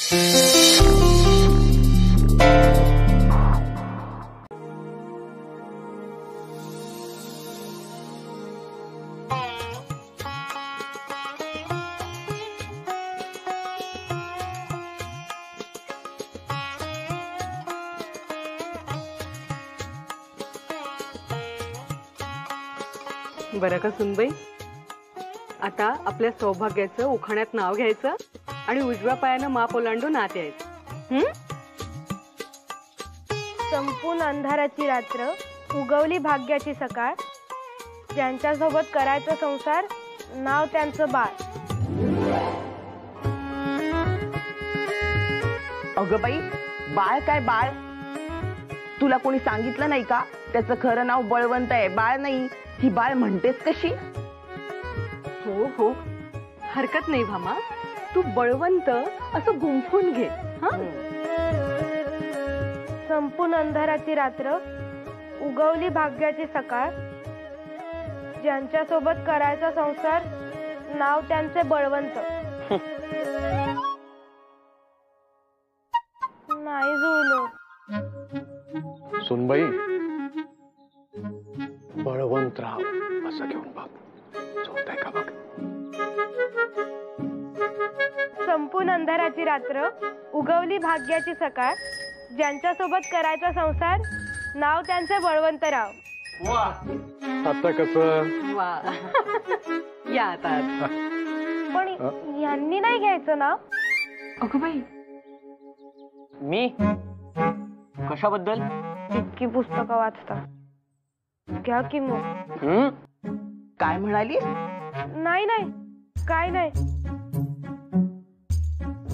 बरं का सुनबाई, आता आपल्या सौभाग्याचं उखाण्यात नाव घ्यायचं आणि उजव्या पायानं माप ओलांडून आत यायचं. संपून अंधाराची रात्र, उगवली भाग्याची सकाळ, ज्यांच्यासोबत करायचं संसार, नाव त्यांचं बाळ. अगं बाई, बाळ काय बाळ? तुला कोणी सांगितलं नाही का त्याचं खरं नाव बळवंत आहे, बाळ नाही. ही बाळ म्हणतेस कशी? हो हो, हरकत नाही भामा, तू बळवंत असं गुंफून घे. संपून अंधाराची रात्र, उगवली भाग्याची सकाळ, ज्यांच्यासोबत करायचा संसार, नाव त्यांचे बळवंत. नाही जुळलं. सुनबाई, बळवंतराव असं घेऊन बघ, झोप आहे का बघ. संपून अंधाराची रात्र, उगवली भाग्याची सकाळ, ज्यांच्यासोबत करायचा संसार, नाव त्यांचे बळवंतराव. आता कसं? वा या आता. पण यांनी नाही घ्यायचं नाव. अगं बाई, मी कशाबद्दल? इतकी पुस्तकं वाचता, घ्या की मग. काय म्हणाली? नाही नाही, काय नाही.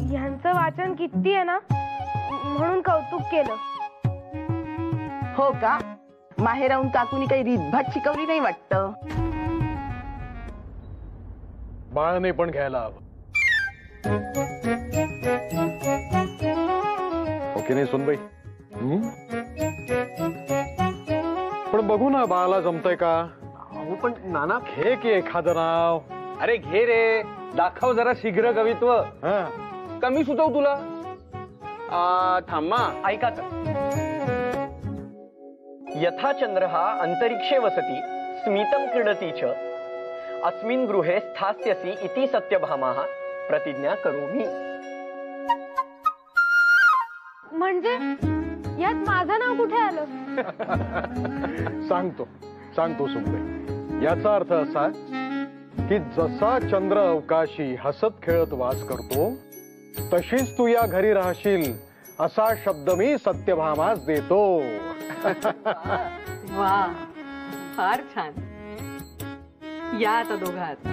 ह्यांचं वाचन किती आहे ना, म्हणून कौतुक केलं. हो का? माहेराहून काकूनी काही रीतभात शिकवली नाही वाटतं. बाळाने पण घ्यायला हवं. ओके नाही सुनबाई? पण बघू ना बाळाला जमतंय का. हो पण नाना, घे की एखादं नाव. अरे घे रे, दाखव जरा शीघ्र कवित्व. कमी सुचव तुला. थांबा, ऐकाच. यथा चंद्रः अंतरिक्षे वसति स्मितं क्रीडति च अस्मिन् गृहे स्थास्यसि इति सत्यभामाः प्रतिज्ञा करोमि. म्हणजे यात माझं नाव कुठे आलं? सांगतो सुनबाई. याचा अर्थ असा की जसा चंद्र अवकाशी हसत खेळत वास करतो, तशीच तू या घरी राहशील असा शब्द मी सत्यभामास देतो. वा, फार छान. या आता दोघात.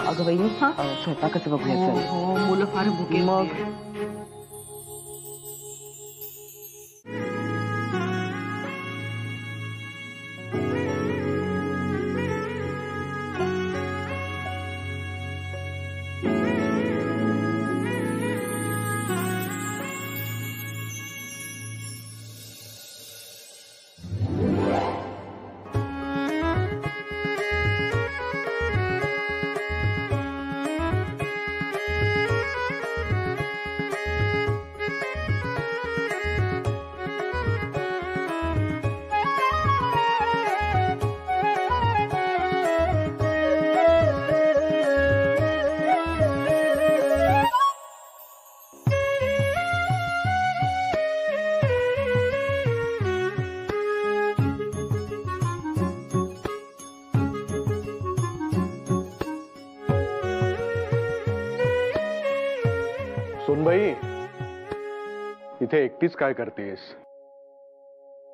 अगं बाई, स्वयंपाकच बघूया. हो, मुलं फार भुके. मग सुनबाई, इथे एकटीच काय करतेस?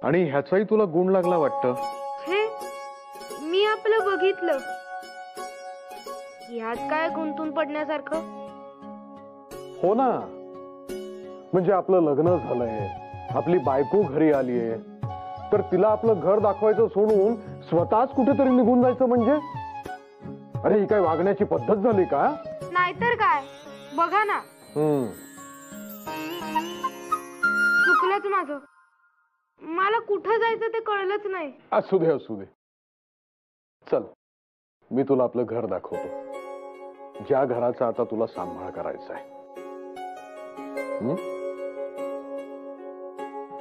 आणि ह्याचाही तुला गुण लागला वाटतं. हे मी आपलं बघितलं. यात काय गुंतून पडण्यासारखं? हो ना, म्हणजे आपलं लग्न झालंय, आपली बायको घरी आलीये, तर तिला आपलं घर दाखवायचं सोडून स्वतःच कुठेतरी निघून जायचं म्हणजे? अरे ही काय वागण्याची पद्धत झाली का? नाहीतर काय, बघा ना. चुकलंच माझं. मला कुठं जायचं ते कळलंच नाही. असू दे असू दे. चल मी तुला आपलं घर दाखवतो, ज्या घराचा आता तुला सांभाळ करायचा आहे.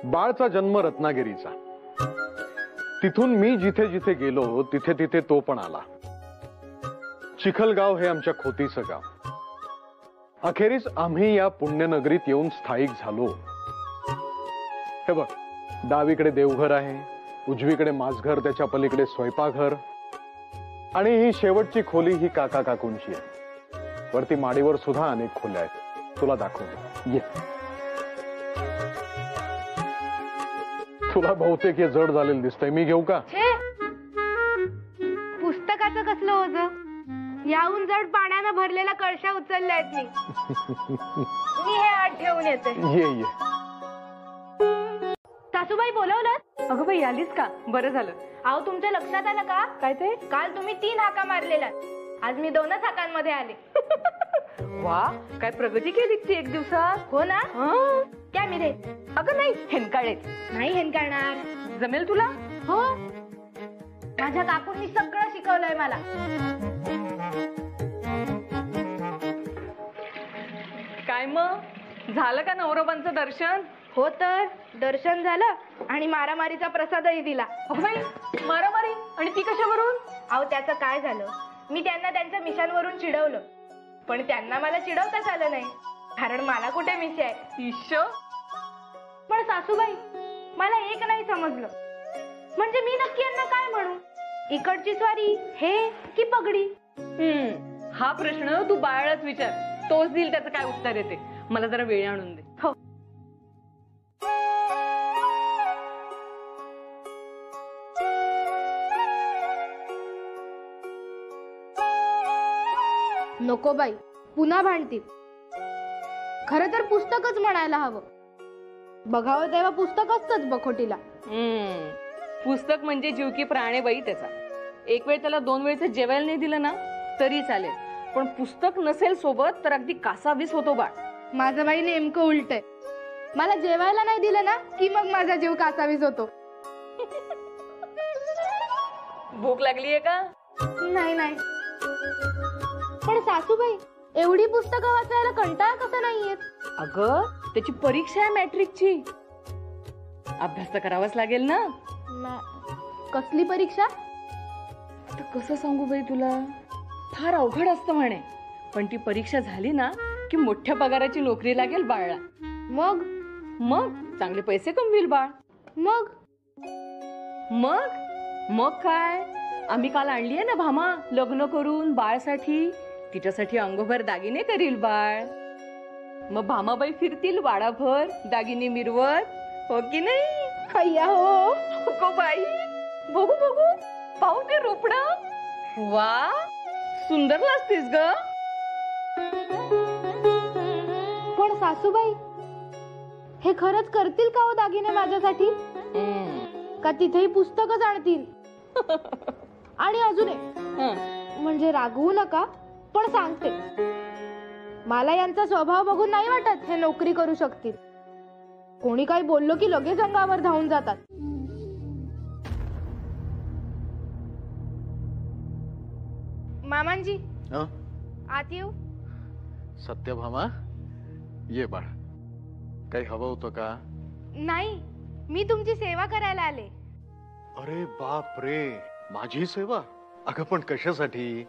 बाळचा जन्म रत्नागिरीचा. तिथून मी जिथे जिथे गेलो तिथे तिथे तो पण आला. चिखलगाव हे आमच्या खोतीचं गाव. अखेरीस आम्ही या पुण्यनगरीत येऊन स्थायिक झालो. हे बघ, डावीकडे देवघर आहे, उजवीकडे माझघर, त्याच्या पलीकडे स्वयंपाकघर, आणि ही शेवटची खोली ही काका काकूंची आहे. वरती माडीवर सुद्धा अनेक खोल्या आहेत. तुला दाखवतो, ये. तुला बहुतेक हे जड झालेलं दिसतंय, मी घेऊ का? पुस्तकाचं कसलं ओझं? याहून जड पाण्यानं भरलेला कळशा उचलल्यात मी. मी हे आत ठेवून येते. ये ये. सासूबाई बोलवलं? अगं बाई, आलीस का? बरं झालं. अहो, तुमच्या लक्षात आलं का? काय ते? काल तुम्ही 3 हाका मारलेल्या, आज मी 2च हाकांमध्ये आले. वा, काय प्रगती केली ती एक दिवसात. हो ना? काय मी रे? अगं नाही, हेनकाळेच नाही हेनकारणार. जमेल तुला? हो, माझ्या काकूंनी सगळं शिकवलंय मला. काय मग, झालं का नवरोबांचं दर्शन? हो तर, दर्शन झालं आणि मारामारीचा प्रसादही दिला. अगं बाई, मारामारी? आणि ती कशावरून? अहो, त्याचं काय झालं, मी त्यांना त्यांच्या मिशांवरून चिडवलं, पण त्यांना मला चिडवताच आलं नाही, कारण मला कुठे मिशी आहे. ईश. पण सासूबाई, मला एक नाही समजलं, म्हणजे मी नक्की यांना काय म्हणू? इकडची स्वारी हे की पगडी? हा प्रश्न तू बाळालाच विचार, तोच देईल त्याचं काय उत्तर येते. मला जरा वेळ आणून दे. हो. नको बाई, पुन्हा भांडतील. खरं तर पुस्तकच म्हणायला हवं. बघावं तेव्हा पुस्तक असतंच बखोटीला. पुस्तक म्हणजे जीव की प्राण आहे बाई त्याचा. एक वेळ त्याला 2 वेळचं जेवायला नाही दिलं ना तरी चालेल, पण पुस्तक नसेल सोबत तर अगदी कासावीस होतो बाळ. माझं बाई नेमकं उलट आहे. मला जेवायला नाही दिलं ना की मग माझा जीव कासावीस होतो. भूक लागलीये का? नाही नाही. पण सासूबाई, एवढी पुस्तकं वाचायला कंटाळा कसा नाही येत? अगं, त्याची परीक्षा आहे मॅट्रिकची, अभ्यास तर करावाच लागेल ना. कसली परीक्षा? आता कसं सांगू बाई तुला, फार अवघड असतं म्हणे, पण ती परीक्षा झाली ना की मोठ्या पगाराची नोकरी लागेल बाळला. मग मग चांगले पैसे कमविल बाळ. मग मग मग काय, आम्ही काल आणलीये ना भामा लग्न करून बाळसाठी. तिच्यासाठी अंगभर दागिने करील बाळ. मग भामाबाई फिरतील वाडाभर दागिने मिरवत, हो की नाही? अय्या हो. हो बाई, बघू बघू, पाहू ते रोपड. वा, सुंदर लागतेस ग. पण सासूबाई, हे खरंच करतील का हो दागिने माझ्यासाठी? का तिथेही पुस्तकच आणतील? आणि अजून एक, म्हणजे रागवू नका पण सांगते, मला यांचा स्वभाव बघून नाही वाटत हे नोकरी करू शकतील. कोणी काही बोललो की लगेच अंगावर धावून जातात. मामांजी, आत येऊ? सत्यभामा, ये बाळ. काही हवं होतं का? नाही, मी तुमची सेवा करायला आले. अरे बाप रे, माझी सेवा? अगं पण कशासाठी?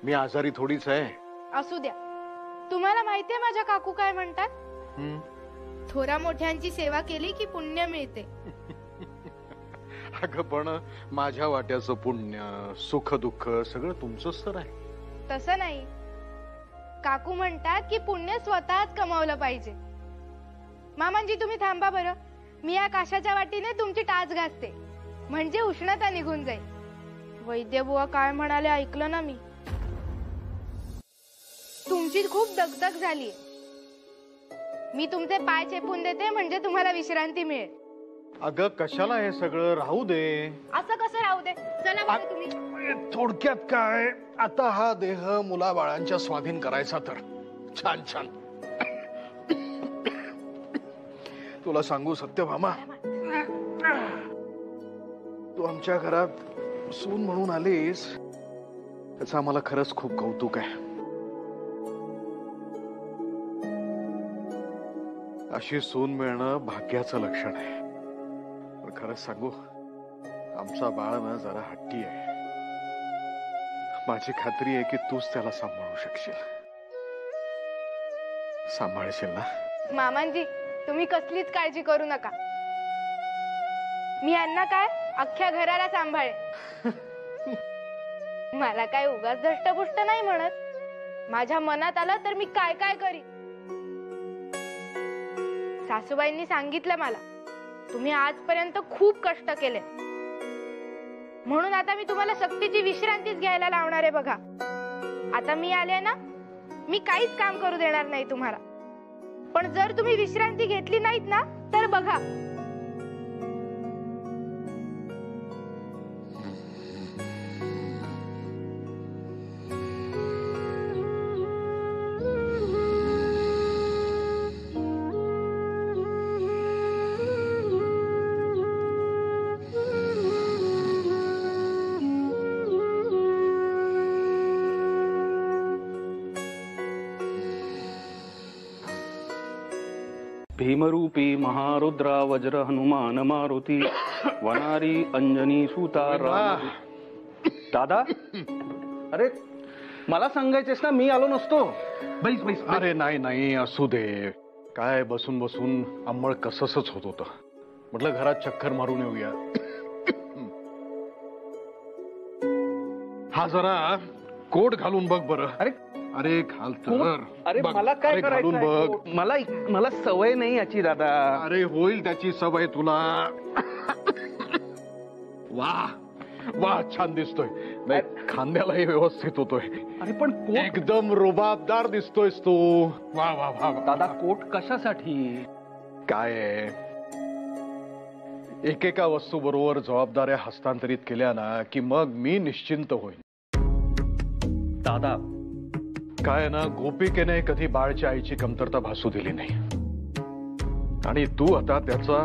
मी आजारी थोडीच आहे. असू द्या. तुम्हाला माहितीये माझ्या काकू काय म्हणतात? थोरा मोठ्यांची सेवा केली की पुण्य मिळते. अगं पण माझ्या वाट्याचं पुण्य, सुख दुःख सगळं तुमचंच तर आहे. तसं नाही, काकू म्हणतात की पुण्य स्वतःच कमावलं पाहिजे. मामांजी, तुम्ही थांबा बरं, मी या काशाच्या वाटीने तुमची टाच घासते, म्हणजे उष्णता निघून जाईल. वैद्यबुवा काय म्हणाले ऐकलं ना मी? तुमची खूप दगदग झाली. मी तुमचे पाय चेपून देते, म्हणजे तुम्हाला विश्रांती मिळेल. अगं कशाला हे सगळं, राहू दे. असं कसं राहू दे? चला बरं तुम्ही. थोडक्यात काय, आता हा देह मुलाबाळांच्या स्वाधीन करायचा तर छान छान. तुला सांगू सत्यभामा, तू आमच्या घरात सून म्हणून आलीस त्याचं आम्हाला खरंच खूप कौतुक आहे. अशी सून मिळणं भाग्याचं लक्षण आहे. पण खरंच सांगू, आमचा बाळ ना जरा हट्टी आहे. माझी खात्री आहे की तूच त्याला सांभाळू शकशील. सांभाळशील ना? मामांजी, तुम्ही कसलीच काळजी करू नका. मी यांना काय अख्ख्या घराला सांभाळे. मला काय उगाच धष्टपुष्ट नाही म्हणत. माझ्या मनात आलं तर मी काय काय करी. सासूबाईंनी सांगितलं मला, तुम्ही आजपर्यंत खूप कष्ट केले, म्हणून आता मी तुम्हाला सक्तीची विश्रांतीच घ्यायला लावणार आहे. बघा, आता मी आले ना, मी काहीच काम करू देणार नाही तुम्हाला. पण जर तुम्ही विश्रांती घेतली नाहीत ना, तर बघा, भीमरूपी महारुद्रा वज्र हनुमान मारुती वनारी अंजनी सुता राम. दादा, अरे मला सांगायचेस ना, मी आलो नसतो. बैस बैस. अरे नाही नाही, असू दे. काय बसून बसून अंमळ कसंच होत होतं. म्हटलं घरात चक्कर मारून येऊया. हा जरा कोट घालून बघ बरं. अरे अरे घाल तर. अरे बघ. मला काय अरे, घालून बघ. करायचं? मला सवय नाही याची दादा. अरे होईल त्याची सवय तुला. वा वा, छान दिसतोय. नाही, खांद्यालाही व्यवस्थित होतोय. अरे पण कोट एकदम रुबाबदार दिसतोयस तू. वा वा वा वा. दादा, कोट कशासाठी? काय आहे, एकेका वस्तू बरोबर जबाबदाऱ्या हस्तांतरित केल्या ना की मग मी निश्चिंत होईन. दादा, काय ना, गोपिकेने कधी बाळच्या आईची कमतरता भासू दिली नाही. आणि तू आता त्याचा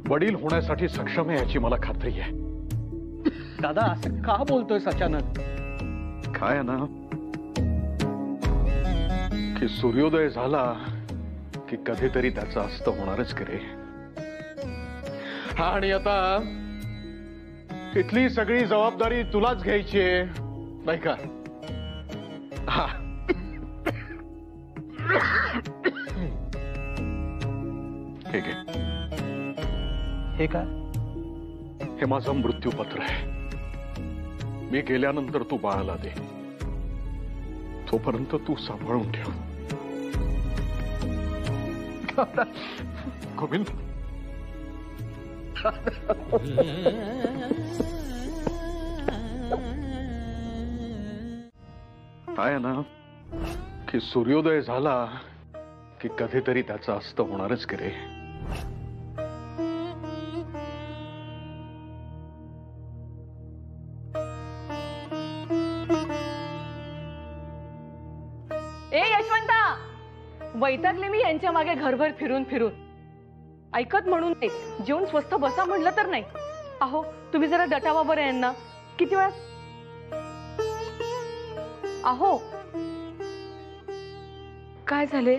वडील होण्यासाठी सक्षम आहे याची मला खात्री आहे. दादा असं का बोलतोय अचानक? काय ना की सूर्योदय झाला की कधीतरी त्याचा अस्त होणारच की रे. हा, आणि आता इथली सगळी जबाबदारी तुलाच घ्यायची आहे, नाही का? हा, ठीक आहे. हे काय? हे माझं मृत्यूपत्र आहे. मी गेल्यानंतर तू बाळाला दे. तोपर्यंत तू सांभाळून ठेव. गोविंद, काय ना की सूर्योदय झाला की कधीतरी त्याचा अस्त होणारच की रे. ए यशवंता, वैतागले मी यांच्या मागे घरभर फिरून फिरून. ऐकत म्हणून नाही, जेवून स्वस्त बसा म्हणलं तर नाही. अहो, तुम्ही जरा दटावा बरं यांना. किती वेळा? अहो, काय झाले?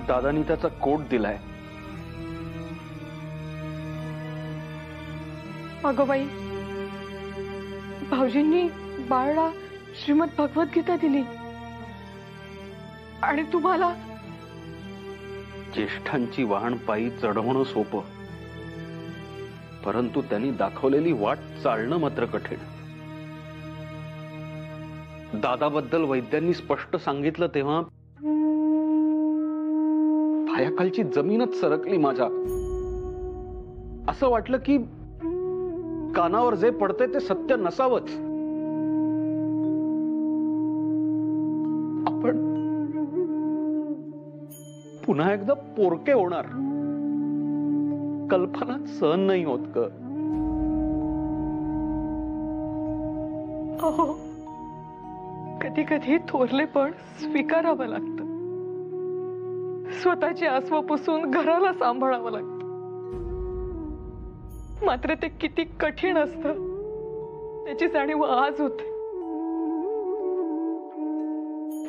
दादानी त्याचा कोट दिलाय. अगं बाई, भाऊजींनी बाळला श्रीमद भगवद्गीता दिली आणि तुम्हाला? ज्येष्ठांची वाहन पायी चढवणं सोपं, परंतु त्यांनी दाखवलेली वाट चालणं मात्र कठीण. दादाबद्दल वैद्यांनी स्पष्ट सांगितलं तेव्हा पायाखालची जमीनच सरकली माझ्या. असं वाटलं की कानावर जे पडते ते सत्य नसावंच. पुन्हा एकदा पोरके होणार कल्पना सहन नाही होत ग. अहो, कधी कधी थोरले पण स्वीकारावं लागतं. स्वतःची आसवं पुसून घराला सांभाळावं लागतं. मात्र ते किती कठीण असतं त्याची जाणीव आज होते.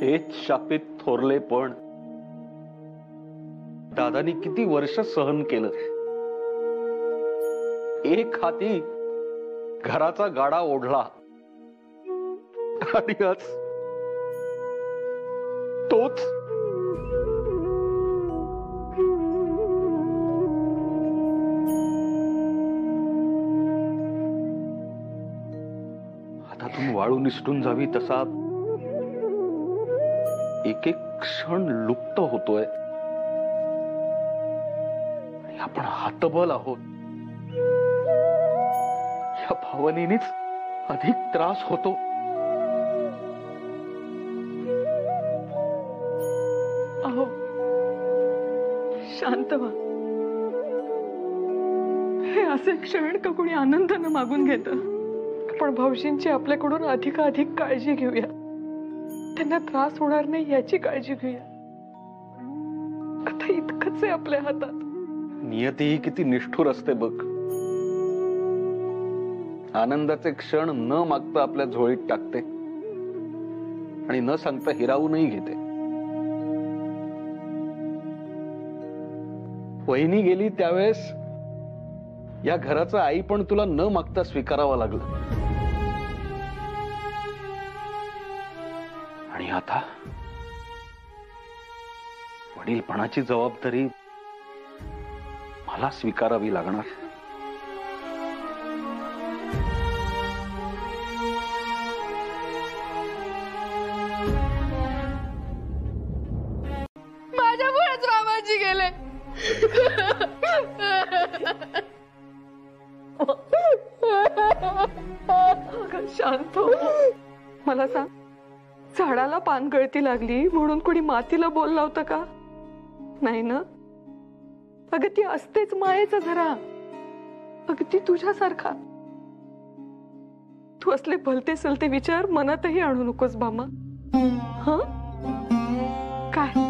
हेच शापित थोरले पण दादानी किती वर्ष सहन केलं. एक हाती घराचा गाडा ओढला आणि आज तोच हातातून वाळू निसटून जावी तसा एक एक क्षण लुप्त होतोय. आणि आपण हातबल आहोत या भावनेनेच अधिक त्रास होतो. अहो, शांत व्हा. हे असे क्षण का कोणी आनंदानं मागून घेतं. आपण भाऊजींची आपल्याकडून अधिकाधिक काळजी घेऊया. त्यांना त्रास होणार नाही याची काळजी घेऊया. आता इतकंच आहे आपल्या हातात. नियती ही किती निष्ठुर असते बघ. आनंदाचे क्षण न मागता आपल्या झोळीत टाकते आणि न सांगता हिरावूनही घेते. वहिनी गेली त्यावेळेस या घराचं आई पण तुला न मागता स्वीकारावं लागलं. आणि आता वडीलपणाची जबाबदारी मला स्वीकारावी लागणार. माझ्यामुळेच रामाजी गेले. शांत हो. मला सांग, झाडाला पानगळती लागली म्हणून कोणी मातीला बोलला होता का? नाही ना. अगं ती असतेच मायेचा झरा, अगदी तुझ्यासारखा. तू असले भलते सलते विचार मनातही आणू नकोस भामा. हा काय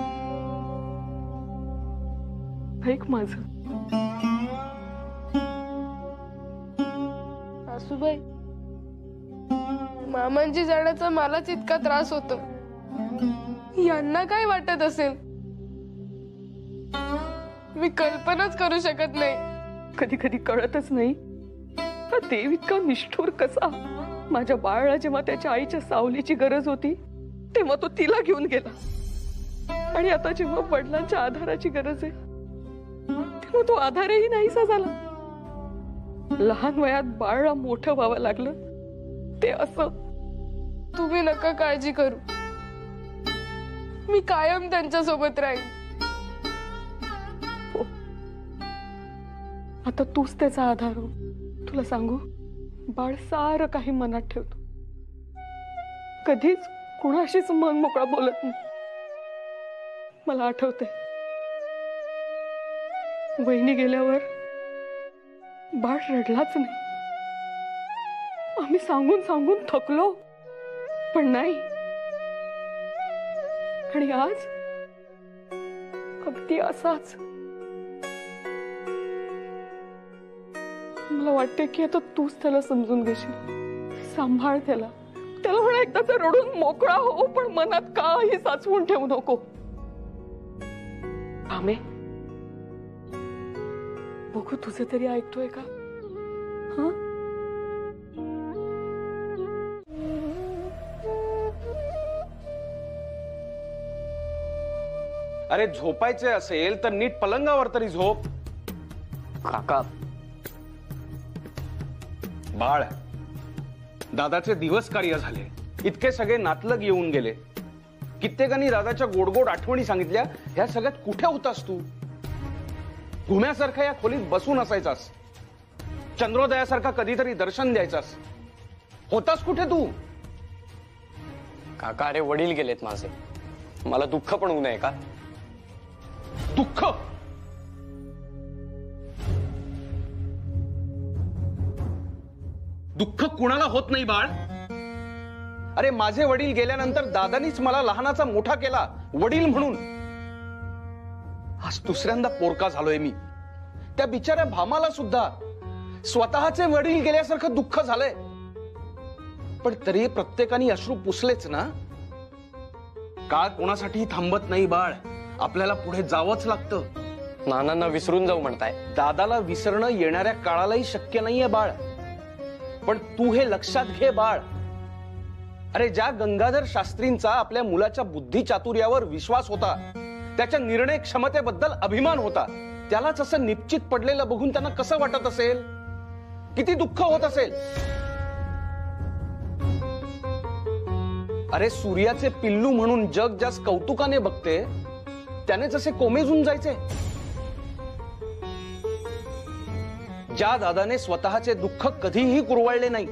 ऐक माझं. सासूबाई, मामांची जाण्याचा मलाच इतका त्रास होतो. यांना काय वाटत असेल मी कल्पनाच करू शकत नाही. कधी कधी कळतच नाही हा देव इतका निष्ठुर कसा. माझ्या बाळाला जेव्हा त्याच्या आईच्या सावलीची गरज होती तेव्हा तो तिला घेऊन गेला. आणि आता जेव्हा वडिलांच्या आधाराची गरज आहे तेव्हा तो आधारही नाहीसा झाला. लहान वयात बाळाला मोठं व्हावं लागलं ते असं. तुम्ही नका काळजी करू. मी कायम त्यांच्या सोबत राहीन. आता तूच त्याचा आधार हो. तुला सांगू, बाळ सारं काही मनात ठेवतो. कधीच कुणाशीच मन मोकळा बोलत नाही. मला आठवते वहिनी गेल्यावर बाळ रडलाच नाही. आम्ही सांगून सांगून थकलो पण नाही. आणि आज अगदी असाच. मला वाटते की आता तूच त्याला समजून घेशील. सांभाळ त्याला. त्याला म्हणा एकदाच रडून मोकळा हो, पण मनात काही साचवून ठेवू नको. आमे, बघू तुझं तरी ऐकतोय का? हा, अरे झोपायचे असेल तर नीट पलंगावर तरी झोप. काका, बाळ, दादाचे दिवस कार्य झाले. इतके सगळे नातलग येऊन गेले. कित्येकांनी दादाच्या गोडगोड आठवणी सांगितल्या. ह्या सगळ्यात कुठे होतास तू? घुम्यासारखा या खोलीत बसून असायचास. चंद्रोदयासारखा कधीतरी दर्शन द्यायचास. होतास कुठे तू? काका, अरे वडील गेलेत माझे. मला दुःख पण होऊ नये का? दुःख. दुःख कुणाला होत नाही बाळ. अरे माझे वडील गेल्यानंतर दादानीच मला लहानाचा मोठा केला, वडील म्हणून. आज दुसऱ्यांदा पोरका झालोय मी. त्या बिचाऱ्या भामाला सुद्धा स्वतःचे वडील गेल्यासारखं दुःख झालंय. पण तरी प्रत्येकाने अश्रू पुसलेच ना. काळ कोणासाठी थांबत नाही बाळ. आपल्याला पुढे जावंच लागतं. नानांना विसरून जाऊ म्हणताय? दादाला विसरणं येणाऱ्या काळालाही शक्य नाहीये बाळ. पण तू हे लक्षात घे बाळ. अरे ज्या गंगाधर शास्त्रींचा आपल्या मुलाच्या बुद्धी चातुर्यावर विश्वास होता, त्याच्या निर्णय क्षमतेबद्दल अभिमान होता, त्यालाच असं निश्चित पडलेलं बघून त्यांना कसं वाटत असेल? किती दुःख होत असेल? अरे सूर्याचे पिल्लू म्हणून जग ज्यास कौतुकाने बघते, त्याने जसे कोमेजून जायचे. ज्या दादाने स्वतःचे दुःख कधीही कुरवाळले नाही,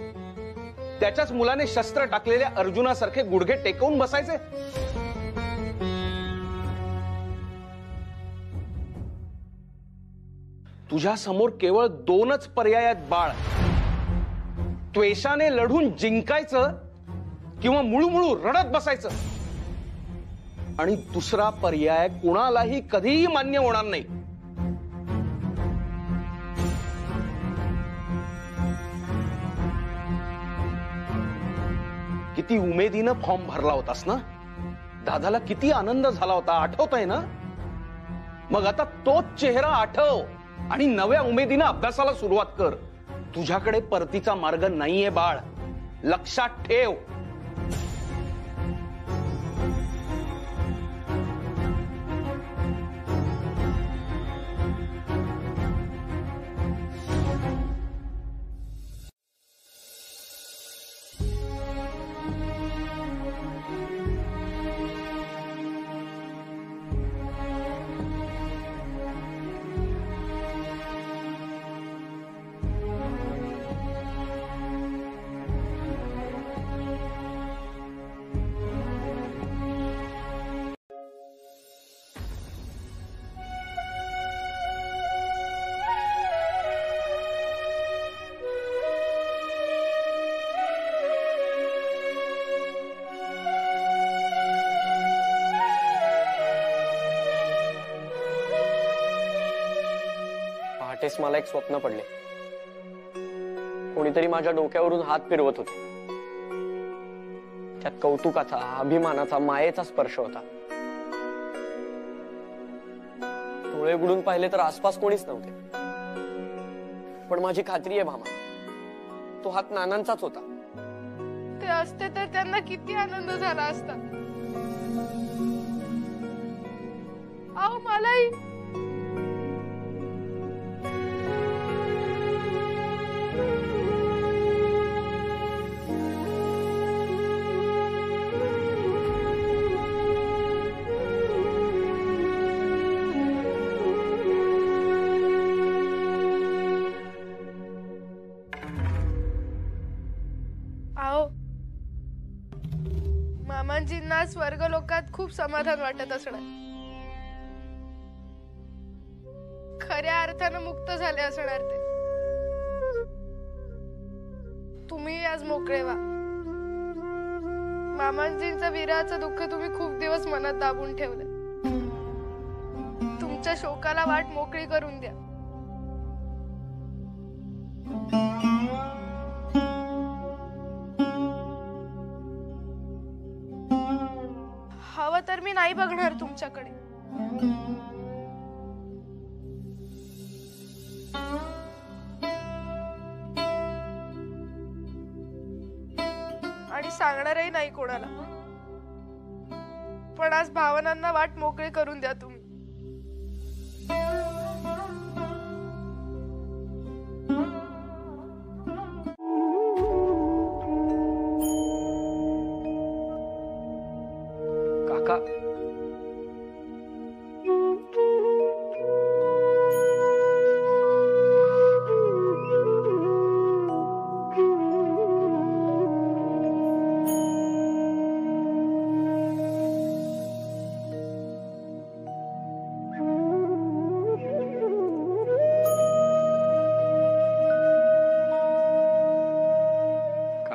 त्याच्याच मुलाने शस्त्र टाकलेल्या अर्जुनासारखे गुडघे टेकवून बसायचे. तुझ्या समोर केवळ दोनच पर्याय आहेत बाळ. त्वेषाने लढून जिंकायचं किंवा मुळूमुळू रडत बसायचं. आणि दुसरा पर्याय कुणालाही कधीही मान्य होणार नाही. किती उमेदीनं फॉर्म भरला होतास ना. दादाला किती आनंद झाला होता, आठवतंय ना. मग आता तोच चेहरा आठव आणि नव्या उमेदीनं अभ्यासाला सुरुवात कर. तुझ्याकडे परतीचा मार्ग नाहीये बाळ, लक्षात ठेव. पहाटेस मला एक स्वप्न पडले. कोणीतरी माझ्या डोक्यावरून हात फिरवत होते. त्यात कौतुकाचा, अभिमानाचा, मायेचा स्पर्श होता. डोळे उघडून पाहिले तर आसपास कोणीच नव्हते. पण माझी खात्री आहे भामा, तो हात नानांचाच होता. ते असते तर त्यांना किती आनंद झाला असता. अहो मलाही. मामांजींना स्वर्ग लोकात खूप समाधान वाटत असणार. खऱ्या अर्थानं मुक्त झाले असणार ते. तुम्ही आज मोकळे व्हा. मामांजींचं विरहाचं दुःख तुम्ही खूप दिवस मनात दाबून ठेवलं. तुमच्या शोकाला वाट मोकळी करून द्या. हवं तर मी नाही बघणार तुमच्याकडे. आणि सांगणारही नाही कोणाला. पण आज भावनांना वाट मोकळी करून द्या तुम्ही. काका,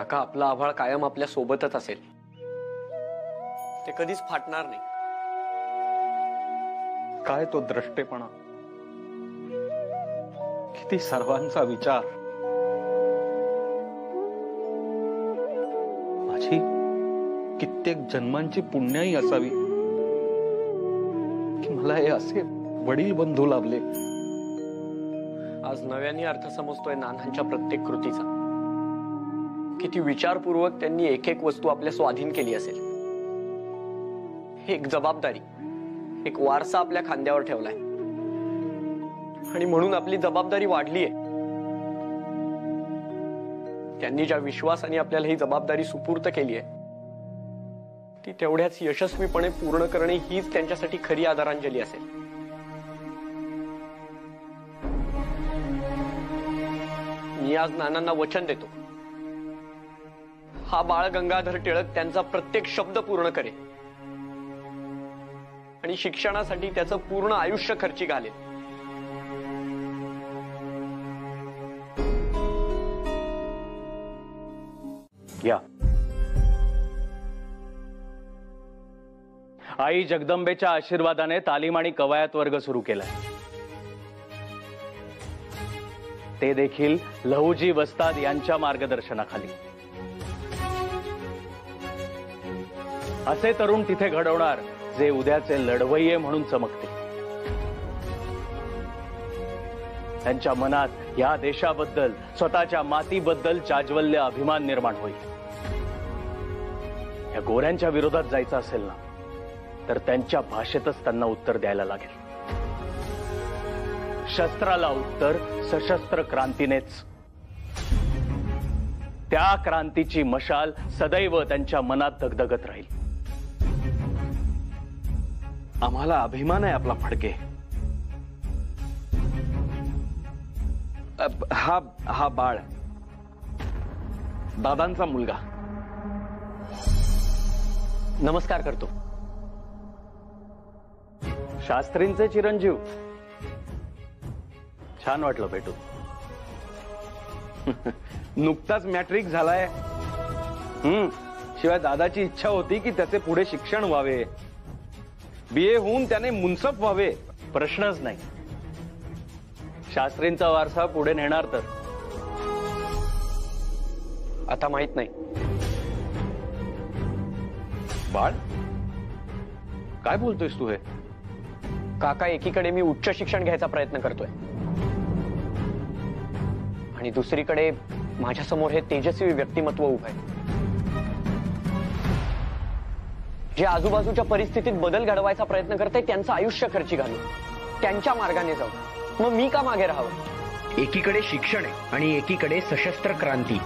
काका, आपला आभाळ कायम आपल्या सोबतच असेल, ते कधीच फाटणार नाही. काय तो द्रष्टेपणा, किती सर्वांचा विचार. माझी कित्येक जन्मांची पुण्याई असावी की मला हे असे वडील बंधू लाभले. आज नव्याने अर्थ समजतोय नानांच्या प्रत्येक कृतीचा. किती विचारपूर्वक त्यांनी एक एक वस्तू आपल्या स्वाधीन केली असेल. एक जबाबदारी, एक वारसा आपल्या खांद्यावर ठेवलाय आणि म्हणून आपली जबाबदारी वाढलीये. त्यांनी ज्या विश्वासाने आपल्याला ही जबाबदारी सुपूर्त केली आहे ती तेवढ्याच यशस्वीपणे पूर्ण करणे हीच त्यांच्यासाठी खरी आदरांजली असेल. मी आज नानांना वचन देतो, हा बाळ गंगाधर टिळक त्यांचा प्रत्येक शब्द पूर्ण करेल आणि शिक्षणासाठी त्याचं पूर्ण आयुष्य खर्ची घालेल. या आई जगदंबेच्या आशीर्वादाने तालीम आणि कवायत वर्ग सुरू केलाय. ते देखील लहुजी वस्ताद यांच्या मार्गदर्शनाखाली. असे तरुण तिथे घडवणार जे उद्याचे लढवय्ये म्हणून चमकते. त्यांच्या मनात या देशाबद्दल, स्वतःच्या मातीबद्दल जाज्वल्य अभिमान निर्माण होईल. या गोऱ्यांच्या विरोधात जायचं असेल ना, तर त्यांच्या भाषेतच त्यांना उत्तर द्यायला लागेल. शस्त्राला उत्तर सशस्त्र क्रांतीनेच. त्या क्रांतीची मशाल सदैव त्यांच्या मनात दगदगत राहील. आम्हाला अभिमान आहे आपला फडके. हा बाळ दादांचा मुलगा. नमस्कार करतो. शास्त्रींचे चिरंजीव. छान वाटलं भेटू. नुकताच मॅट्रिक झालाय. शिवाय दादाची इच्छा होती की त्याचे पुढे शिक्षण व्हावे. BA होऊन त्याने मुन्सफ व्हावे. प्रश्नच नाही. शास्त्रींचा वारसा पुढे नेणार तर. आता माहित नाही. बाळ, काय बोलतोयस तू हे? काका, एकीकडे मी उच्च शिक्षण घ्यायचा प्रयत्न करतोय आणि दुसरीकडे माझ्या समोर हे तेजस्वी व्यक्तिमत्व उभं आहे, जे आजूबाजूच्या परिस्थितीत बदल घडवायचा प्रयत्न करते. त्यांचं आयुष्य खर्ची घालून त्यांच्या मार्गाने जाऊ. मग मी का मागे राहावं? एकीकडे शिक्षण आहे आणि एकीकडे सशस्त्र क्रांती.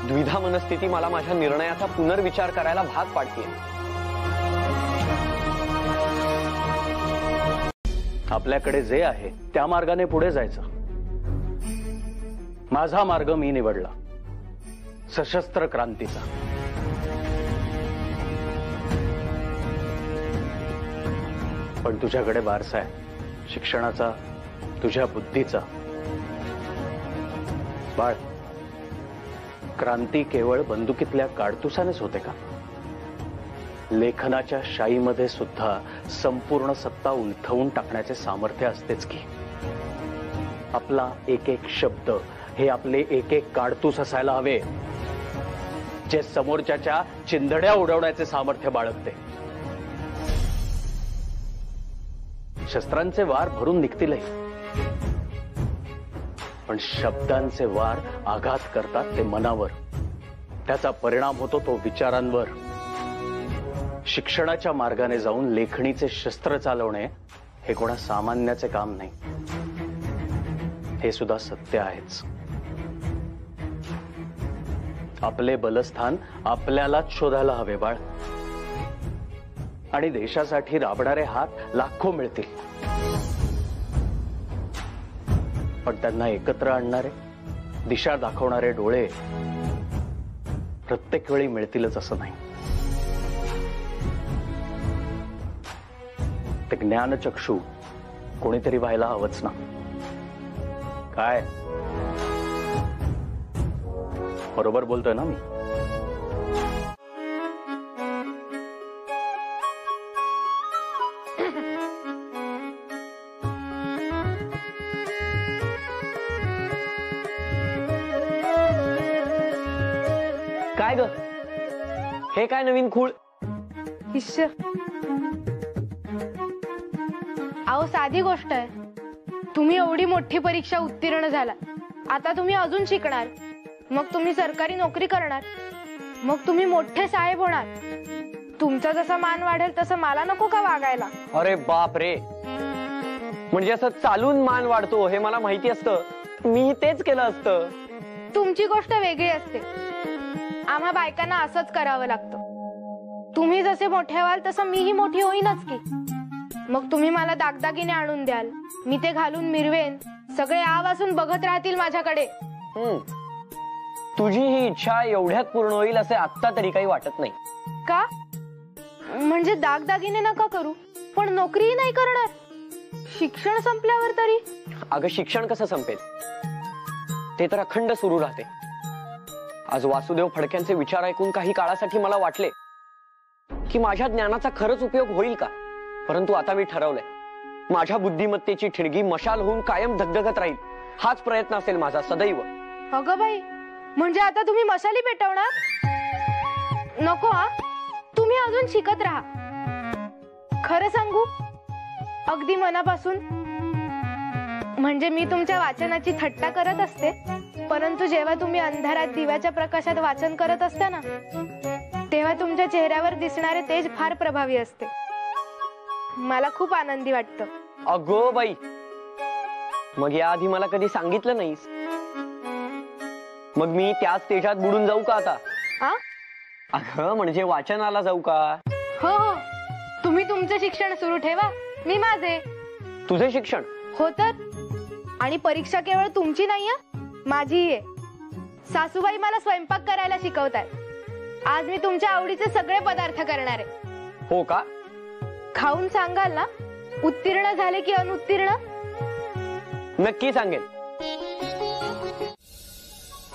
द्विधा मनस्थिती मला माझ्या निर्णयाचा पुनर्विचार करायला भाग पाडते. आपल्याकडे जे आहे त्या मार्गाने पुढे जायचं. माझा मार्ग मी निवडला, सशस्त्र क्रांतीचा. पण तुझ्याकडे वारसा आहे शिक्षणाचा, तुझ्या बुद्धीचा. बाळ, क्रांती केवळ बंदुकीतल्या काडतुसानेच होते का? लेखनाच्या शाईमध्ये सुद्धा संपूर्ण सत्ता उलथवून टाकण्याचे सामर्थ्य असतेच की. आपला एक एक शब्द हे आपले एक एक काडतूस असायला हवे, जे समोरच्याच्या चिंधड्या उडवण्याचे सामर्थ्य बाळगते. शस्त्रांचे वार भरून निघतीलही, पण शब्दांचे वार आघात करतात ते मनावर. त्याचा परिणाम होतो तो विचारांवर. शिक्षणाच्या मार्गाने जाऊन लेखणीचे शस्त्र चालवणे हे कोणा सामान्याचे काम नाही. हे सुद्धा सत्य आहेच. आपले बलस्थान आपल्यालाच शोधायला हवे बाळ. आणि देशासाठी राबणारे हात लाखो मिळतील, पण त्यांना एकत्र आणणारे, दिशा दाखवणारे डोळे प्रत्येक वेळी मिळतीलच असं नाही. ते ज्ञानचक्षू कोणीतरी व्हायला हवंच ना. काय बरोबर बोलतोय ना मी? काय ग, हे काय नवीन खूळ? हिश्श. अहो साधी गोष्ट आहे. तुम्ही एवढी मोठी परीक्षा उत्तीर्ण झाला, आता तुम्ही अजून शिकणार, मग तुम्ही सरकारी नोकरी करणार, मग तुम्ही मोठे साहेब होणार. तुमचा जसा मान वाढेल तसं मला नको का वागायला? अरे बाप रे, म्हणजे असं चालून मान वाढतो हे मला माहिती असतं, मी तेच केलं असतं. तुमची गोष्ट वेगळी असते. आम्हा बायकांना असंच करावं लागतं. तुम्ही जसे मोठे व्हाल तसं मीही मोठी होईनच की. मग तुम्ही मला दागदागिने आणून द्याल, मी ते घालून मिरवेन, सगळे आवाजून बघत राहतील माझ्याकडे. तुझी ही इच्छा एवढ्यात पूर्ण होईल असे आत्ता तरी काही वाटत नाही. का? म्हणजे दागदागिने नका करू, पण नोकरीही नाही करणार? शिक्षण संपल्यावर तरी? अगं शिक्षण कसं संपेल, ते तर अखंड सुरू राहते. आज वासुदेव फडक्यांचे विचार ऐकून काही काळासाठी मला वाटले की माझ्या ज्ञानाचा खरंच उपयोग होईल का, परंतु आता मी ठरवलंय, माझ्या बुद्धिमत्तेची ठिणगी मशाल होऊन कायम धगधगत राहील. हाच प्रयत्न असेल माझा सदैव. अगं बाई, म्हणजे आता तुम्ही मशाली पेटवणार? नको हा, तुम्ही अजून शिकत राहा. खरं सांगू, अगदी मनापासून, म्हणजे मी तुमच्या वाचनाची थट्टा करत असते, परंतु जेव्हा तुम्ही अंधारात दिव्याच्या प्रकाशात वाचन करत असता ना, तेव्हा तुमच्या चेहऱ्यावर दिसणारे तेज फार प्रभावी असते. मला खूप आनंदी वाटतं. अगो बाई, मग याआधी मला कधी सांगितलं नाहीस? मग मी त्याच तेजात बुडून जाऊ का आता? अगं म्हणजे वाचनाला जाऊ का? हो हो, तुम्ही तुमचे शिक्षण सुरू ठेवा, मी माझे. तुझे शिक्षण? हो तर, आणि परीक्षा केवळ तुमची नाहीये, माझीही आहे. सासूबाई मला स्वयंपाक करायला शिकवताय. आज मी तुमच्या आवडीचे सगळे पदार्थ करणार आहे. हो का? खाऊन सांगाल ना, उत्तीर्ण झाले की अनुत्तीर्ण? नक्की सांगेल.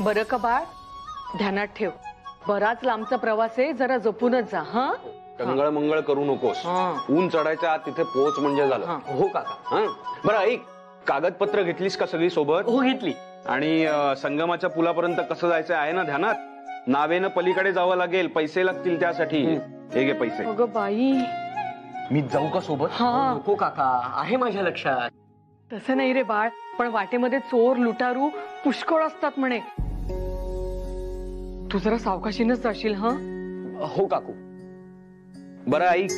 बरं का बाळ, ध्यानात ठेव, बराच लांबचा प्रवास आहे, जरा जपूनच जा. हा, टंगळ मंगळ करू नकोस. ऊन चढायच्या आत तिथे पोहोच म्हणजे झालं. हो काका. बरं ऐक, कागदपत्र घेतलीस का सगळी सोबत? हो घेतली. आणि संगमाच्या पुलापर्यंत कसं जायचं आहे ना ध्यानात? नावेनं पलीकडे जावं लागेल, पैसे लागतील त्यासाठी. हे घे पैसे. अगं बाई, मी जाऊ का सोबत? हो काका, आहे माझ्या लक्षात. तसं नाही रे बाळ, पण वाटेमध्ये चोर लुटारू पुष्कळ असतात म्हणे. तू जरा सावकाशीनच जाशील. हा हो काकू. बरं ऐक,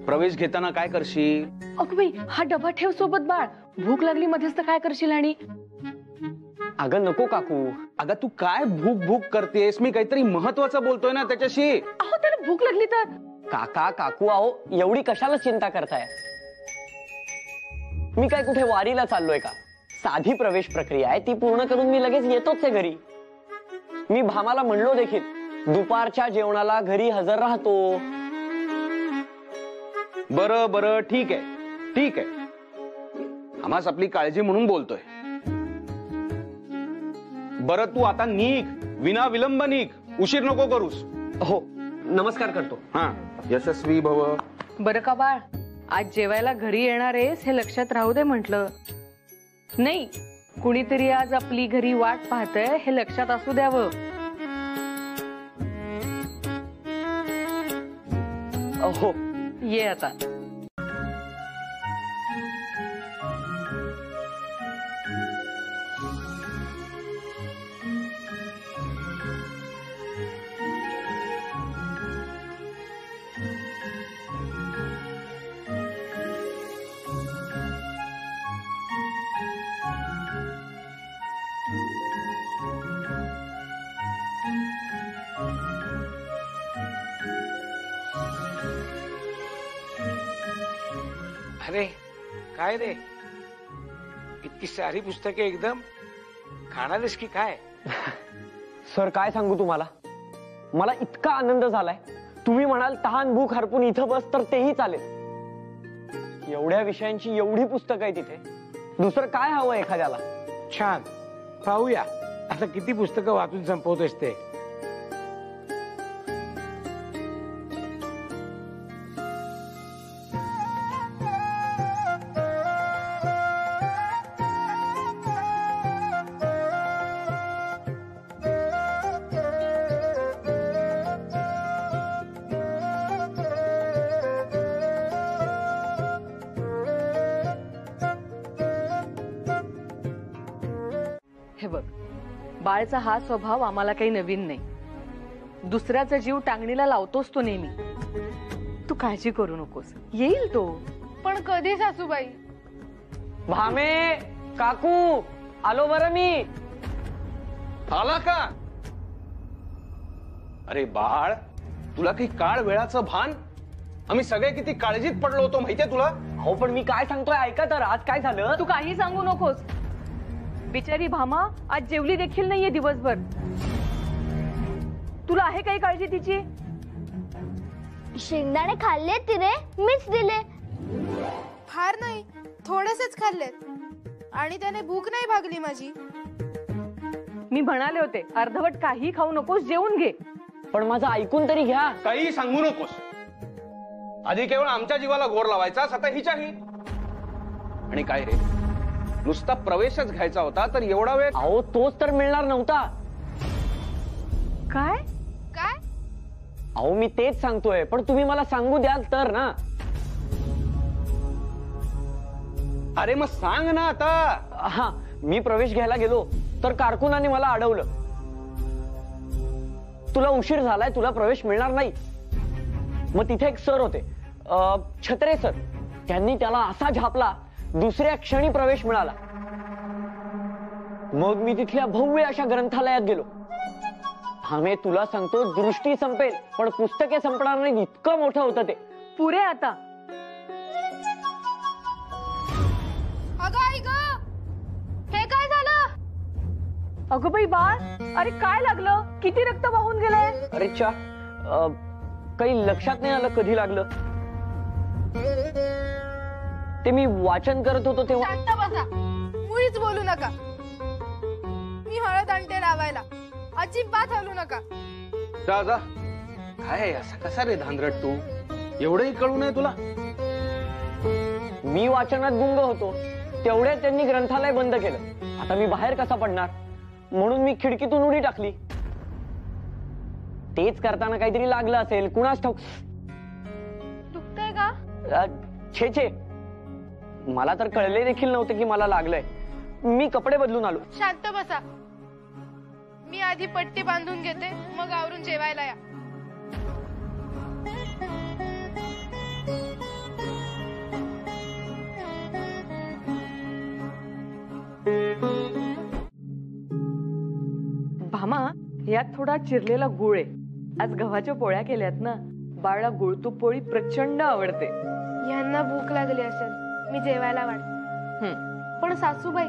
प्रवेश घेताना काय करशील? अगं बाई, हा डबा ठेव सोबत बाळ, भूक लागली मध्येच तर काय करशील? आणि अगं नको काकू. अगं तू काय भूक भूक करतेस? मी काहीतरी महत्वाचं बोलतोय ना त्याच्याशी. अहो त्याला भूक लागली तर? काका काकू, अहो एवढी कशाला चिंता करताय? मी काय कुठे वारीला चाललोय का? साधी प्रवेश प्रक्रिया आहे, ती पूर्ण करून मी लगेच येतोच आहे घरी. मी भामाला म्हणलो देखील, दुपारच्या जेवणाला घरी हजर राहतो. बरं बरं, ठीक आहे ठीक आहे, आम्हास आपली काळजी म्हणून बोलतोय. बरं तू आता निघ, विना विलंब निघ, उशीर नको करूस. हो, नमस्कार करतो. हा, यशस्वी भव. बरं का बाळ, आज जेवायला घरी येणार आहेस हे लक्षात राहू दे म्हटलं. नाही, कुणीतरी आज आपली घरी वाट पाहतंय हे लक्षात असू द्यावं. हो, ये आता. अरे काय रे, इतकी सारी पुस्तके एकदम खाणारेस की काय? सर काय सांगू तुम्हाला, मला इतका आनंद झालाय. तुम्ही म्हणाल तहान भूक हरपून इथं बस, तर तेही चालेल. एवढ्या विषयांची एवढी पुस्तकं आहे तिथे, दुसरं काय हवं एखाद्याला? छान, पाहूया. आता किती पुस्तकं वाचून संपवतेस ते? हे बघ, बाळचा हा स्वभाव आम्हाला काही नवीन नाही. दुसऱ्याचा जीव टांगणीला लावतोस तो नेहमी. तू काळजी करू नकोस, येईल तो. पण कधी सासूबाई? भामे, काकू, आलो बरं मी. आला का? अरे बाळ, तुला काही काळ वेळाचं भान? आम्ही सगळे किती काळजीत पडलो होतो माहितीये तुला? हो पण मी काय सांगतोय ऐका तर. आज काय झालं? तू काही सांगू नकोस. बिचारी भामा आज जेवली देखील नाहीये दिवसभर. तुला आहे काही काळजी तिची? शेंगदाणे खाल्ले तिने, मीच दिले. फार नाही, थोडेसेच खाल्लेत. आणि त्याने भूक नाही भागली माझी. मी म्हणाले होते अर्धवट काही खाऊ नकोस, जेवून घे. पण माझं ऐकून तरी घ्या. काही सांगू नकोस. आधी केवळ आमच्या जीवाला गोर लावायचा, आता हिच्याही. आणि काय रे, नुसता प्रवेशच घ्यायचा होता तर एवढा वेळ? अहो तोच तर मिळणार नव्हता. काय काय? अहो मी तेच सांगतोय, पण तुम्ही मला सांगू द्याल तर ना. अरे मग सांग ना आता. हा, मी प्रवेश घ्यायला गेलो तर कारकुनाने मला अडवलं. तुला उशीर झालाय, तुला प्रवेश मिळणार नाही. मग तिथे एक सर होते, छत्रे सर. त्यांनी त्याला असा झापला, दुसऱ्या क्षणी प्रवेश मिळाला. मग मी तिथल्या भव्य अशा ग्रंथालयात गेलो. हामे तुला सांगतो, दृष्टी संपेल पण पुस्तके संपणार नाही, इतकं मोठं होतं ते. पुरे आता. अगं आई ग, हे काय झालं? अगं बाई बाळ, अरे काय लागलं? किती रक्त वाहून गेलंय? अरे चा, काही लक्षात नाही आलं कधी लागलं. ते मी वाचन करत होतो तेव्हा. शांत बसा, मुळीच बोलू नका. मी हळद आणते लावायला, अजिबात हलू नका. जा जा. काय असा कसा रे धांदरट तू? एवढंही कळू नये तुला? मी वाचनात गुंग होतो, तेवढ्यात त्यांनी ग्रंथालय बंद केलं. आता मी बाहेर कसा पडणार? म्हणून मी खिडकीतून उडी टाकली. तेच करताना काहीतरी लागलं असेल, कुणास ठाऊक. दुखतंय का? छे छे, मला तर कळले देखील नव्हते की मला लागलंय. मी कपडे बदलून आलो. शांत बसा, मी आधी पट्टी बांधून घेते, मग आवरून जेवायला या. भामा, यात थोडा चिरलेला गुळ आहे. आज गव्हाच्या पोळ्या केल्यात ना, बाळला गुळतूप पोळी प्रचंड आवडते. यांना भूक लागली असेल, मी जेवायला वाढते. पण सासूबाई,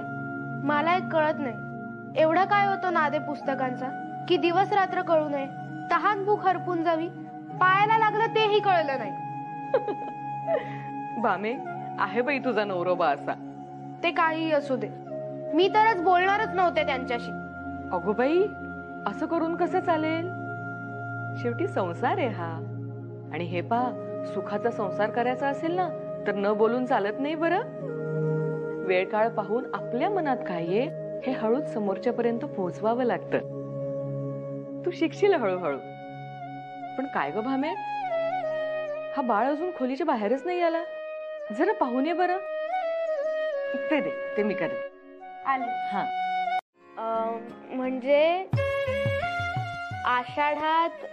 मला एक कळत नाही, एवढा काय होतो नादे पुस्तकांचा की दिवस रात्र कळू नये, तहान भूक हरपून जावी, पायाला लागलं तेही कळलं नाही. भामे, आहे बाई तुझा नवरोबा असा. ते काही असू दे, मी तरच बोलणारच नव्हते त्यांच्याशी. अगो बाई, असं करून कसं चालेल? शेवटी संसार आहे हा. आणि हे पहा, सुखाचा संसार करायचा असेल ना, तर न बोलून चालत नाही बरं. वेळ काळ पाहून आपल्या मनात काय आहे हे हळूच समोरच्या पर्यंत पोहोचवावं लागतं. तू शिकशील हळूहळू. पण काय ग भामे, हा बाळ अजून खोलीच्या बाहेरच नाही आला. जरा पाहून ये बरं. ते दे, ते मी करते. आले. हा, म्हणजे आषाढात,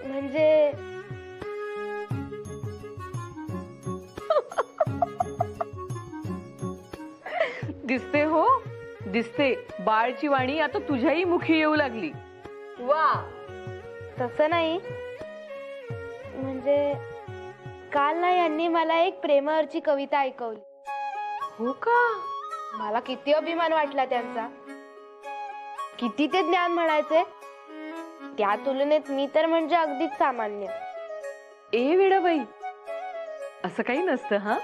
म्हणजे दिसते हो, दिसते. बाळची वाणी आता तुझ्याही मुखी येऊ लागली. वा, तसं नाही. म्हणजे काल ना यांनी मला एक प्रेमावरची कविता ऐकवली. हो का? मला किती अभिमान वाटला त्यांचा. किती ते ज्ञान म्हणायचे. त्या तुलनेत मी तर म्हणजे अगदीच सामान्य. ए वेडाबाई, असं काही नसतं. हा,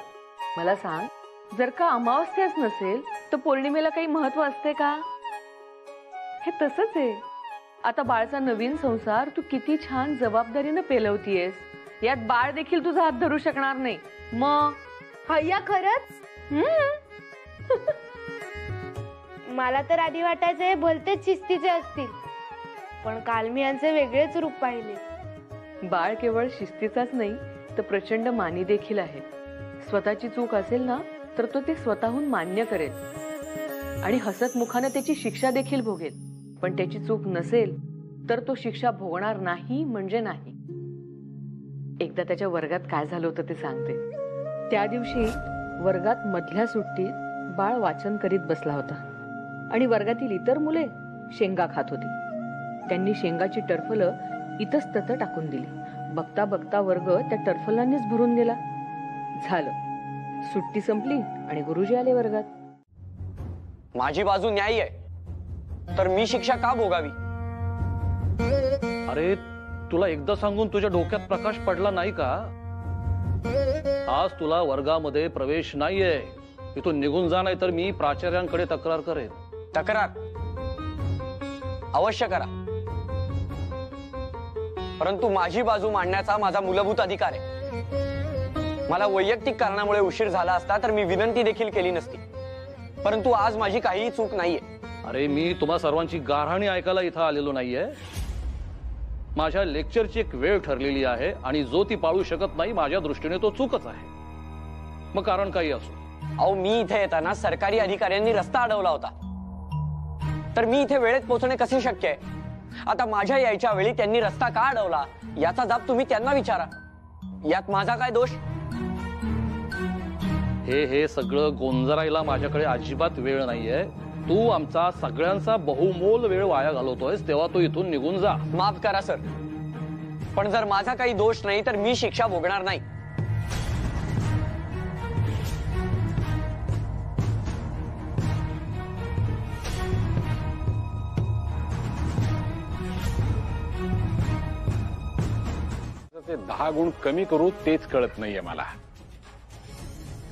मला सांग, जर का अमावस्याच नसेल तर पौर्णिमेला काही महत्व असते का? हे तसंच आहे. आता बाळचा नवीन संसार तू किती छान जबाबदारीनं पेलवतीयस. यात बाळ देखील तुझा हात धरू शकणार नाही. मग हय्या खरंच मला तर आधी वाटायचं हे भलतेच शिस्तीचे असतील, पण काल मी यांचे वेगळेच रूप पाहिले. बाळ केवळ शिस्तीचाच नाही तर प्रचंड मानी देखील आहे. स्वतःची चूक असेल ना तर तो ते स्वतःहून मान्य करेल आणि हसत मुखाने त्याची शिक्षा देखील भोगेल. पण त्याची चूक नसेल तर तो शिक्षा भोगणार नाही म्हणजे नाही. एकदा त्याच्या वर्गात काय झालं होतं ते सांगते. त्या दिवशी वर्गात मधल्या सुट्टीत बाळ वाचन करीत बसला होता आणि वर्गातील इतर मुले शेंगा खात होती. त्यांनी शेंगाची टरफलं इतस्तत टाकून दिली. बघता बघता वर्ग त्या टरफलांनीच भरून गेला. झालं, सुट्टी संपली आणि गुरुजी आले वर्गात. माझी बाजू न्यायी आहे तर मी शिक्षा का भोगावी? अरे तुला एकदा सांगून तुझ्या डोक्यात प्रकाश पडला नाही का? आज तुला वर्गामध्ये प्रवेश नाहीये. इथून निघून जा, नाही तर मी प्राचार्यांकडे तक्रार करेन. तक्रार अवश्य करा, परंतु माझी बाजू मांडण्याचा माझा मूलभूत अधिकार आहे. मला वैयक्तिक कारणामुळे उशीर झाला असता तर मी विनंती देखील केली नसती, परंतु आज माझी काहीही चूक नाहीये. अरे मी तुम्हा सर्वांची गाऱ्हाणी ऐकायला इथं आलेलो नाहीये. माझ्या लेक्चरची एक वेळ ठरलेली आहे आणि जो ती पाळू शकत नाही माझ्या दृष्टीने तो चूकच आहे. मग कारण काही असो. अहो, मी इथे येताना सरकारी अधिकाऱ्यांनी रस्ता अडवला होता, तर मी इथे वेळेत पोहोचणे कसे शक्य आहे? आता माझ्या यायच्या वेळी त्यांनी रस्ता का अडवला याचा जाब तुम्ही त्यांना विचारा. यात माझा काय दोष? हे सगळं गोंजरायला माझ्याकडे अजिबात वेळ नाहीये. तू आमचा सगळ्यांचा बहुमोल वेळ वाया घालवतोयस, तेव्हा तू इथून निघून जा. माफ करा सर, पण जर माझा काही दोष नाही तर मी शिक्षा भोगणार नाही. ते 10 गुण कमी करू तेच कळत नाहीये मला.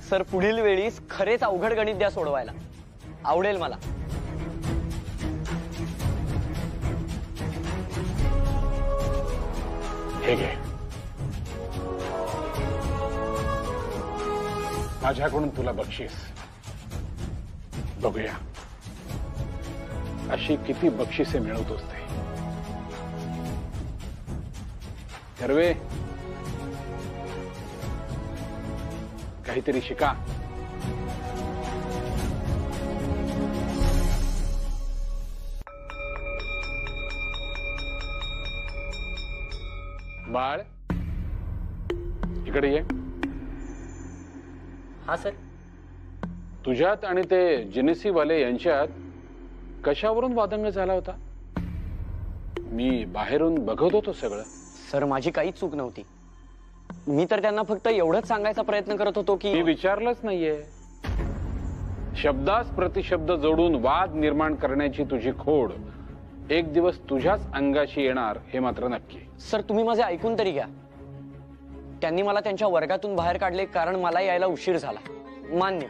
सर, पुढील वेळीस खरेच अवघड गणित द्या सोडवायला. आवडेल मला. हे घे, माझ्याकडून तुला बक्षीस. बघूया अशी किती बक्षिसे मिळवतोस ते. कर्वे, काहीतरी शिका. बाळ, इकडे ये. हा सर. तुझ्यात आणि ते जिनेसीवाले यांच्यात कशावरून वादंग झाला होता? मी बाहेरून बघत होतो सगळं. सर, माझी काहीच चूक नव्हती. मी तर त्यांना फक्त एवढंच सांगायचा प्रयत्न करत होतो की मी विचारलंच नाहीये. शब्दास प्रतिशब्द जोडून वाद निर्माण करण्याची तुझी खोड एक दिवस तुझ्याच अंगाशी येणार हे मात्र नक्की. सर, तुम्ही माझे ऐकून तरी घ्या. त्यांनी मला त्यांच्या वर्गातून बाहेर काढले कारण मला यायला उशीर झाला, मान्य.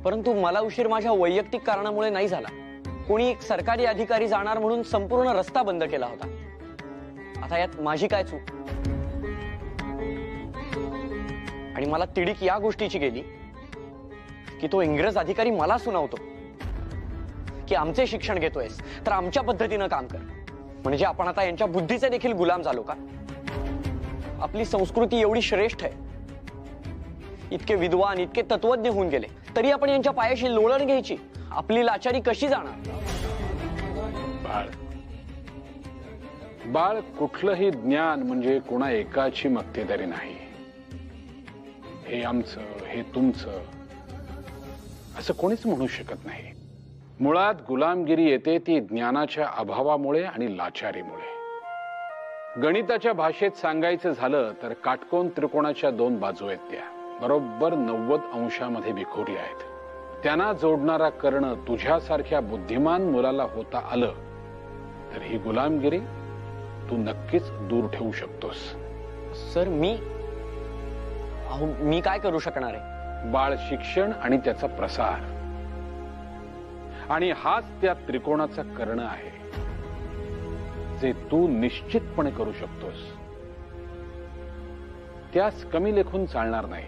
परंतु मला उशीर माझ्या वैयक्तिक कारणामुळे नाही झाला. कोणी एक सरकारी अधिकारी जाणार म्हणून संपूर्ण रस्ता बंद केला होता. आता यात माझी काय चूक? आणि मला तिडीक या गोष्टीची गेली की तो इंग्रज अधिकारी मला सुनावतो की आमचे शिक्षण घेतोयस तर आमच्या पद्धतीनं काम कर. म्हणजे आपण आता यांच्या बुद्धीचे देखील गुलाम झालो का? आपली संस्कृती एवढी श्रेष्ठ आहे, इतके विद्वान, इतके तत्वज्ञ होऊन गेले, तरी आपण यांच्या पायाशी लोळण घ्यायची. आपली लाचारी कशी जाणार? बाळ, बाळ, कुठलंही ज्ञान म्हणजे कोणा एकाची मक्तेदारी नाही. हे आमचं, हे तुमचं असं कोणीच म्हणू शकत नाही. मुळात गुलामगिरी येते ती ज्ञानाच्या अभावामुळे आणि लाचारीमुळे. गणिताच्या भाषेत सांगायचं झालं तर काटकोन त्रिकोणाच्या 2 बाजू आहेत, त्या बरोबर 90 अंशामध्ये विखुरल्या आहेत. त्यांना जोडणारा कर्ण तुझ्यासारख्या बुद्धिमान मुलाला होता आलं तर ही गुलामगिरी तू नक्कीच दूर ठेवू शकतोस. सर, मी काय करू शकणार आहे? बाळ, शिक्षण आणि त्याचा प्रसार, आणि हाच त्या त्रिकोणाचा कर्ण आहे. जे तू निश्चितपणे करू शकतोस त्यास कमी लेखून चालणार नाही.